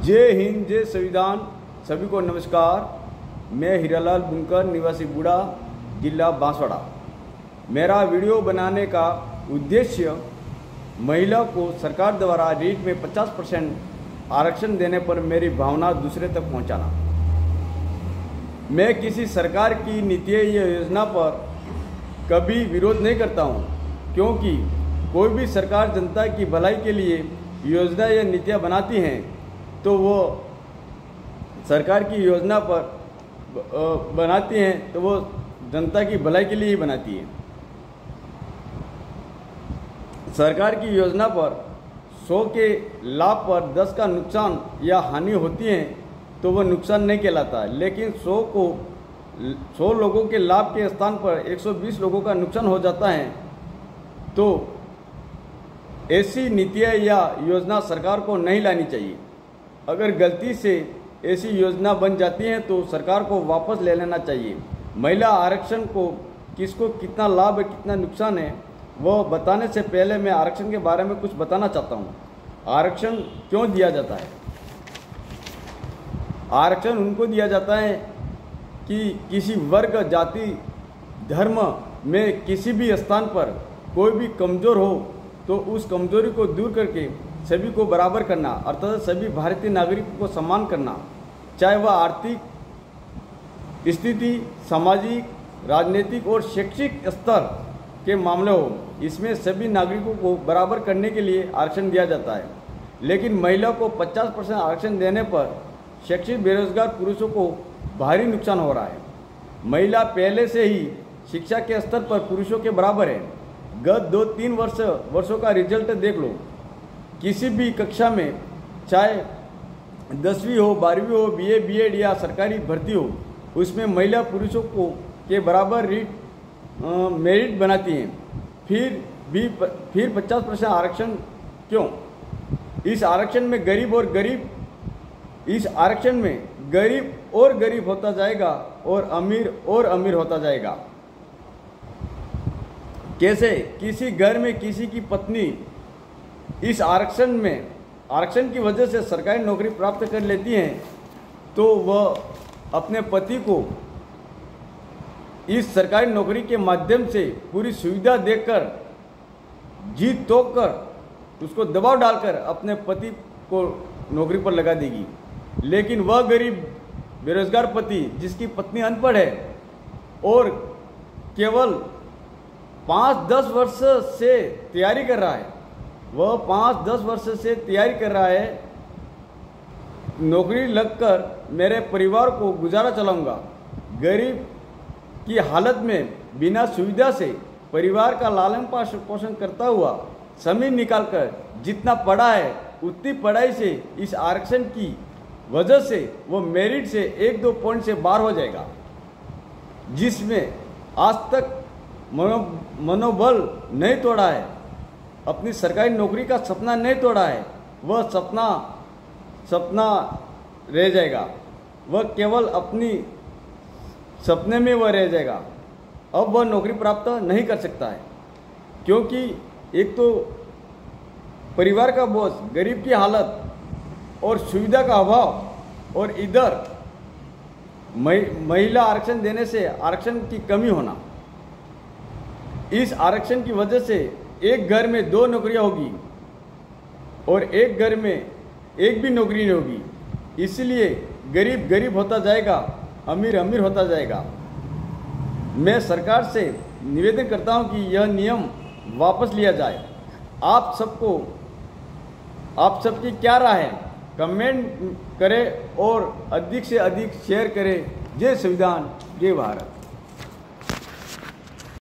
जय हिंद, जय संविधान। सभी को नमस्कार। मैं हीरालाल बुनकर, निवासी बूढ़ा, जिला बांसवाड़ा। मेरा वीडियो बनाने का उद्देश्य महिला को सरकार द्वारा रीट में 50% आरक्षण देने पर मेरी भावना दूसरे तक पहुंचाना। मैं किसी सरकार की नीति या योजना पर कभी विरोध नहीं करता हूं, क्योंकि कोई भी सरकार जनता की भलाई के लिए योजना या नीतियां बनाती हैं तो वो सरकार की योजना पर बनाती हैं तो वो जनता की भलाई के लिए ही बनाती है। सरकार की योजना पर 100 के लाभ पर 10 का नुकसान या हानि होती है तो वह नुकसान नहीं कहलाता, लेकिन 100 लोगों के लाभ के स्थान पर 120 लोगों का नुकसान हो जाता है तो ऐसी नीतियाँ या योजना सरकार को नहीं लानी चाहिए। अगर गलती से ऐसी योजना बन जाती है तो सरकार को वापस ले लेना चाहिए। महिला आरक्षण को किसको कितना लाभ है, कितना नुकसान है, वह बताने से पहले मैं आरक्षण के बारे में कुछ बताना चाहता हूँ। आरक्षण क्यों दिया जाता है? आरक्षण उनको दिया जाता है कि किसी वर्ग, जाति, धर्म में किसी भी स्थान पर कोई भी कमज़ोर हो तो उस कमजोरी को दूर करके सभी को बराबर करना, अर्थात सभी भारतीय नागरिकों को सम्मान करना, चाहे वह आर्थिक स्थिति, सामाजिक, राजनीतिक और शैक्षिक स्तर के मामले हो। इसमें सभी नागरिकों को बराबर करने के लिए आरक्षण दिया जाता है। लेकिन महिला को 50% आरक्षण देने पर शैक्षिक बेरोजगार पुरुषों को भारी नुकसान हो रहा है। महिला पहले से ही शिक्षा के स्तर पर पुरुषों के बराबर है। गत 2-3 वर्षों का रिजल्ट देख लो। किसी भी कक्षा में, चाहे 10वीं हो, 12वीं हो, BA, BEd या सरकारी भर्ती हो, उसमें महिला पुरुषों को के बराबर मेरिट बनाती हैं। फिर 50% आरक्षण क्यों? इस आरक्षण में गरीब और गरीब होता जाएगा और अमीर होता जाएगा। कैसे? किसी घर में किसी की पत्नी इस आरक्षण की वजह से सरकारी नौकरी प्राप्त कर लेती हैं तो वह अपने पति को इस सरकारी नौकरी के माध्यम से पूरी सुविधा देकर, जीत तोड़ कर, उसको दबाव डालकर अपने पति को नौकरी पर लगा देगी। लेकिन वह गरीब बेरोजगार पति जिसकी पत्नी अनपढ़ है और केवल 5-10 वर्ष से तैयारी कर रहा है, वह 5-10 वर्ष से तैयारी कर रहा है, नौकरी लगकर मेरे परिवार को गुजारा चलाऊंगा। गरीब की हालत में बिना सुविधा से परिवार का लालन पोषण करता हुआ समय निकालकर जितना पढ़ा है उतनी पढ़ाई से इस आरक्षण की वजह से वो मेरिट से 1-2 पॉइंट से बाहर हो जाएगा। जिसमें आज तक मनोबल नहीं तोड़ा है, अपनी सरकारी नौकरी का सपना नहीं तोड़ा है, वह सपना रह जाएगा। वह केवल अपनी सपने में वह रह जाएगा। अब वह नौकरी प्राप्त नहीं कर सकता है, क्योंकि एक तो परिवार का बोझ, गरीब की हालत और सुविधा का अभाव, और इधर महिला आरक्षण देने से आरक्षण की कमी होना। इस आरक्षण की वजह से एक घर में 2 नौकरियां होगी और एक घर में एक भी नौकरी नहीं होगी। इसलिए गरीब होता जाएगा, अमीर होता जाएगा। मैं सरकार से निवेदन करता हूं कि यह नियम वापस लिया जाए। आप सबकी क्या राय है? कमेंट करें और अधिक से अधिक शेयर करें। जय संविधान, जय भारत।